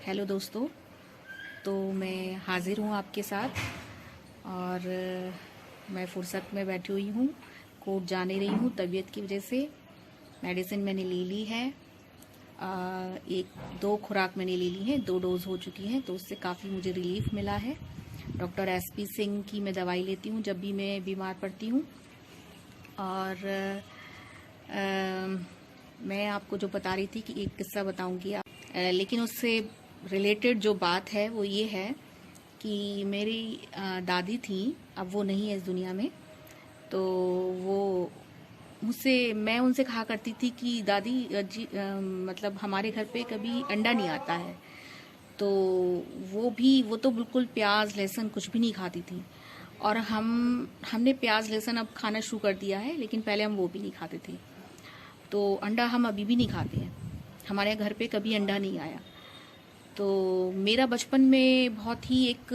Hello दोस्तों। तो मैं हाज़िर हूँ आपके साथ और मैं फुर्सत में बैठी हुई हूँ। कोर्ट जा नहीं रही हूँ तबीयत की वजह से। मेडिसिन मैंने ले ली है। एक दो खुराक मैंने ले ली है, 2 डोज हो चुकी हैं, तो उससे काफ़ी मुझे रिलीफ मिला है। डॉक्टर SP सिंह की मैं दवाई लेती हूँ जब भी मैं बीमार पड़ती हूँ। और मैं आपको जो बता रही थी कि एक किस्सा बताऊँगी लेकिन उससे रिलेटेड जो बात है वो ये है कि मेरी दादी थी, अब वो नहीं है इस दुनिया में। तो वो मैं उनसे कहा करती थी कि दादी मतलब हमारे घर पे कभी अंडा नहीं आता है। तो वो तो बिल्कुल प्याज लहसुन कुछ भी नहीं खाती थी। और हमने प्याज लहसुन अब खाना शुरू कर दिया है, लेकिन पहले हम वो भी नहीं खाते थे। तो अंडा हम अभी भी नहीं खाते हैं, हमारे घर पे कभी अंडा नहीं आया। तो मेरा बचपन में बहुत ही एक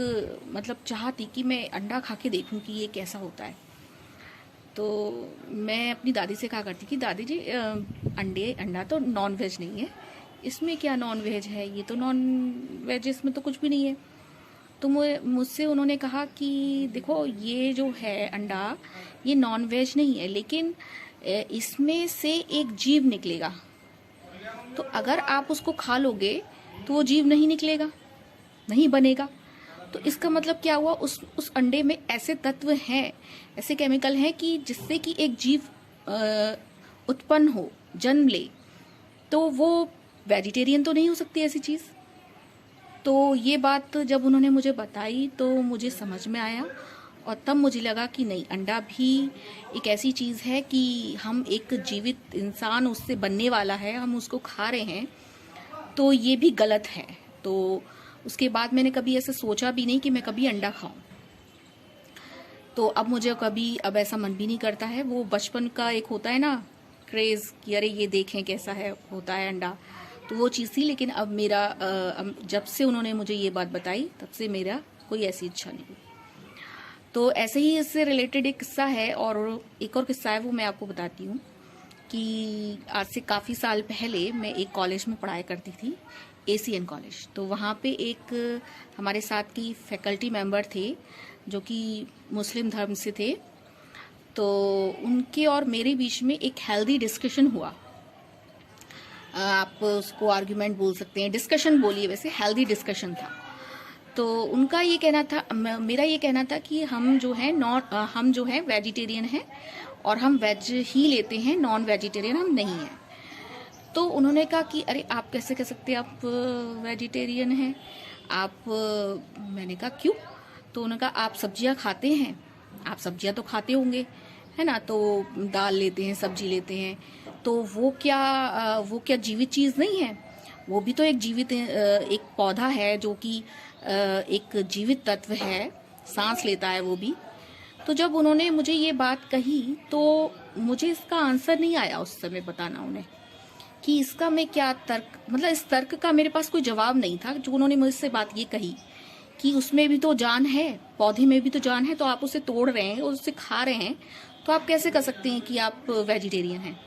मतलब चाह थी कि मैं अंडा खा के देखूं कि ये कैसा होता है। तो मैं अपनी दादी से कहा करती कि दादी जी अंडा तो नॉन वेज नहीं है, इसमें क्या नॉन वेज है, ये तो नॉन वेज, इसमें तो कुछ भी नहीं है। तो मुझसे उन्होंने कहा कि देखो ये जो है अंडा, ये नॉन वेज नहीं है, लेकिन इसमें से एक जीव निकलेगा। तो अगर आप उसको खा लोगे तो वो जीव नहीं निकलेगा, नहीं बनेगा। तो इसका मतलब क्या हुआ, उस अंडे में ऐसे तत्व हैं, ऐसे केमिकल हैं कि जिससे कि एक जीव उत्पन्न हो, जन्म ले। तो वो वेजिटेरियन तो नहीं हो सकती ऐसी चीज। तो ये बात जब उन्होंने मुझे बताई तो मुझे समझ में आया, और तब मुझे लगा कि नहीं, अंडा भी एक ऐसी चीज़ है कि हम एक जीवित इंसान उससे बनने वाला है, हम उसको खा रहे हैं, तो ये भी गलत है। तो उसके बाद मैंने कभी ऐसा सोचा भी नहीं कि मैं कभी अंडा खाऊं। तो अब मुझे कभी अब ऐसा मन भी नहीं करता है। वो बचपन का एक होता है ना क्रेज़ कि अरे ये देखें कैसा है होता है अंडा, तो वो चीज़ थी। लेकिन अब मेरा जब से उन्होंने मुझे ये बात बताई तब से मेरा कोई ऐसी इच्छा नहीं हुई। तो ऐसे ही इससे रिलेटेड एक किस्सा है, और एक और किस्सा है वो मैं आपको बताती हूँ कि आज से काफ़ी साल पहले मैं एक कॉलेज में पढ़ाई करती थी, ACN कॉलेज। तो वहाँ पे एक हमारे साथ की फैकल्टी मेंबर थे जो कि मुस्लिम धर्म से थे। तो उनके और मेरे बीच में एक हेल्दी डिस्कशन हुआ। आप उसको आर्ग्यूमेंट बोल सकते हैं, डिस्कशन बोलिए, वैसे हेल्दी डिस्कशन था। तो उनका ये कहना था, मेरा ये कहना था कि हम जो है वेजिटेरियन हैं और हम वेज ही लेते हैं, नॉन वेजिटेरियन हम नहीं हैं। तो उन्होंने कहा कि अरे आप कैसे कह सकते हैं आप वेजिटेरियन हैं, मैंने कहा क्यों? तो उन्होंने कहा आप सब्जियां खाते हैं, आप सब्जियां तो खाते होंगे, है ना, तो दाल लेते हैं, सब्जी लेते हैं, तो वो क्या जीवित चीज़ नहीं है? वो भी तो एक जीवित एक पौधा है जो कि एक जीवित तत्व है, सांस लेता है वो भी। तो जब उन्होंने मुझे ये बात कही तो मुझे इसका आंसर नहीं आया उस समय बताना उन्हें कि इसका मैं क्या तर्क, मतलब इस तर्क का मेरे पास कोई जवाब नहीं था। जो उन्होंने मुझसे बात ये कही कि उसमें भी तो जान है, पौधे में भी तो जान है, तो आप उसे तोड़ रहे हैं और उसे खा रहे हैं, तो आप कैसे कह सकते हैं कि आप वेजिटेरियन हैं?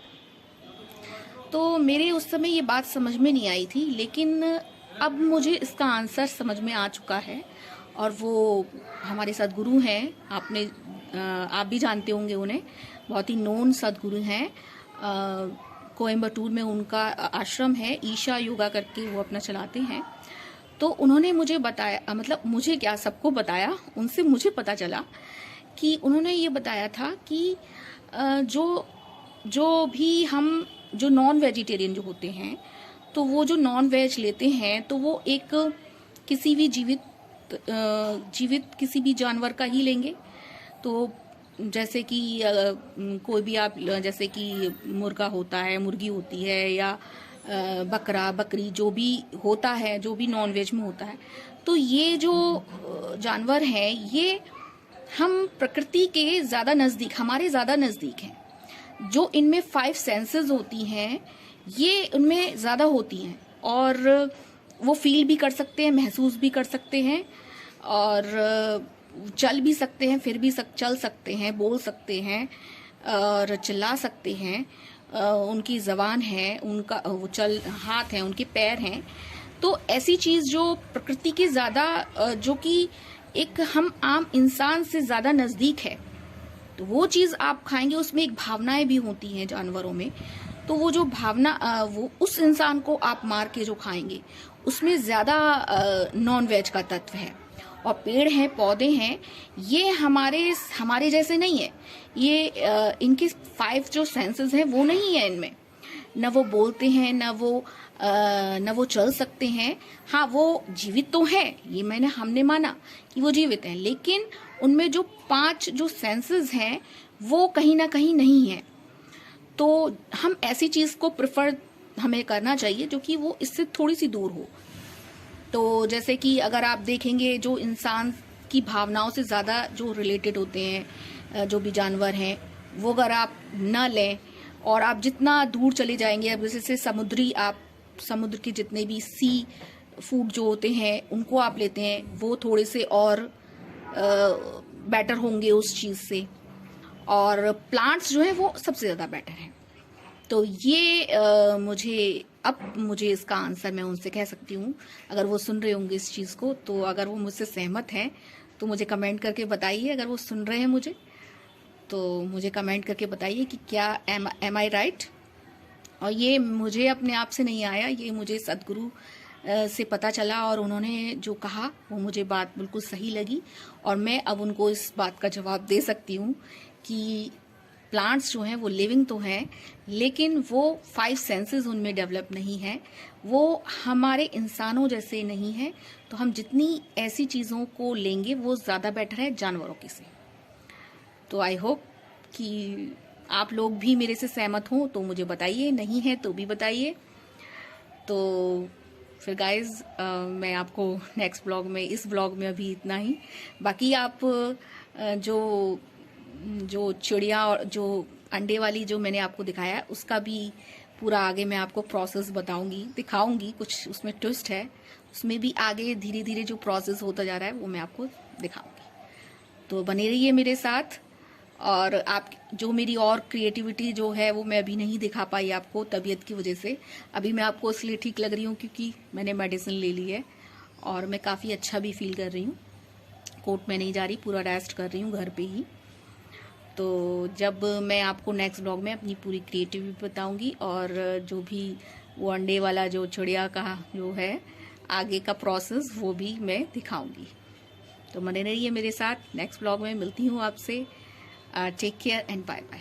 तो मेरे उस समय ये बात समझ में नहीं आई थी, लेकिन अब मुझे इसका आंसर समझ में आ चुका है। और वो हमारे सदगुरु हैं, आप भी जानते होंगे उन्हें, बहुत ही नोन सदगुरु हैं। कोयम्बटूर में उनका आश्रम है, ईशा योगा करके वो अपना चलाते हैं। तो उन्होंने मुझे बताया, मतलब मुझे क्या, सबको बताया, उनसे मुझे पता चला कि उन्होंने ये बताया था कि जो भी हम जो नॉन वेजिटेरियन जो होते हैं, तो वो जो नॉन वेज लेते हैं तो वो एक किसी भी जीवित किसी भी जानवर का ही लेंगे। तो जैसे कि कोई भी आप, जैसे कि मुर्गा होता है, मुर्गी होती है, या बकरा बकरी जो भी होता है, जो भी नॉन वेज में होता है, तो ये जो जानवर हैं ये हम प्रकृति के ज़्यादा नज़दीक, हमारे ज़्यादा नज़दीक हैं। जो इनमें 5 सेंसेस होती हैं ये उनमें ज़्यादा होती हैं, और वो फील भी कर सकते हैं, महसूस भी कर सकते हैं, और चल भी सकते हैं, फिर भी चल सकते हैं, बोल सकते हैं और चिल्ला सकते हैं। उनकी ज़बान है, उनका वो हाथ हैं, उनके पैर हैं। तो ऐसी चीज जो प्रकृति के ज्यादा जो कि एक हम आम इंसान से ज्यादा नजदीक है, तो वो चीज आप खाएंगे, उसमें एक भावनाएं भी होती हैं जानवरों में। तो वो जो भावना वो उस इंसान को आप मार के जो खाएंगे उसमें ज्यादा नॉन वेज का तत्व है। और पेड़ हैं, पौधे हैं, ये हमारे जैसे नहीं है। ये इनके 5 जो सेंसेस हैं वो नहीं है इनमें। न वो बोलते हैं, न वो चल सकते हैं। हाँ, वो जीवित तो है, ये हमने माना कि वो जीवित हैं, लेकिन उनमें जो 5 जो सेंसेस हैं वो कहीं ना कहीं नहीं है। तो हम ऐसी चीज को प्रेफर हमें करना चाहिए जो कि वो इससे थोड़ी सी दूर हो। तो जैसे कि अगर आप देखेंगे, जो इंसान की भावनाओं से ज्यादा जो रिलेटेड होते हैं जो भी जानवर हैं, वो अगर आप न लें और आप जितना दूर चले जाएंगे, अब जैसे समुद्र के जितने भी सी फूड जो होते हैं उनको आप लेते हैं, वो थोड़े से और बेटर होंगे उस चीज से। और प्लांट्स जो है वो सबसे ज्यादा बेटर है। तो ये मुझे इसका आंसर मैं उनसे कह सकती हूँ, अगर वो सुन रहे होंगे इस चीज को। तो अगर वो मुझसे सहमत हैं तो मुझे कमेंट करके बताइए। अगर वो सुन रहे हैं मुझे तो मुझे कमेंट करके बताइए कि क्या एम आई राइट। और ये मुझे अपने आप से नहीं आया, ये मुझे सदगुरु से पता चला और उन्होंने जो कहा वो मुझे बात बिल्कुल सही लगी। और मैं अब उनको इस बात का जवाब दे सकती हूँ कि प्लांट्स जो हैं वो लिविंग तो हैं, लेकिन वो 5 सेंसेस उनमें डेवलप नहीं है, वो हमारे इंसानों जैसे नहीं है। तो हम जितनी ऐसी चीज़ों को लेंगे वो ज़्यादा बेटर है जानवरों की से। तो आई होप कि आप लोग भी मेरे से सहमत हों तो मुझे बताइए, नहीं है तो भी बताइए। तो फिर गाइज मैं आपको नेक्स्ट ब्लॉग में, इस ब्लॉग में अभी इतना ही। बाकी आप जो चिड़िया और जो अंडे वाली जो मैंने आपको दिखाया है उसका भी पूरा आगे मैं आपको प्रोसेस दिखाऊंगी। कुछ उसमें ट्विस्ट है, उसमें भी आगे धीरे धीरे जो प्रोसेस होता जा रहा है वो मैं आपको दिखाऊंगी। तो बने रहिए मेरे साथ। और आप जो मेरी और क्रिएटिविटी जो है वो मैं अभी नहीं दिखा पाई आपको तबीयत की वजह से। अभी मैं आपको इसलिए ठीक लग रही हूँ क्योंकि मैंने मेडिसिन ले ली है और मैं काफ़ी अच्छा भी फील कर रही हूँ। कोर्ट में नहीं जा रही, पूरा रेस्ट कर रही हूँ घर पे ही। तो जब मैं आपको नेक्स्ट ब्लॉग में अपनी पूरी क्रिएटिविटी बताऊंगी और जो भी वो अंडे वाला जो चिड़िया का जो है आगे का प्रोसेस वो भी मैं दिखाऊंगी। तो बने रहिए मेरे साथ। नेक्स्ट ब्लॉग में मिलती हूँ आपसे। Take care and bye bye.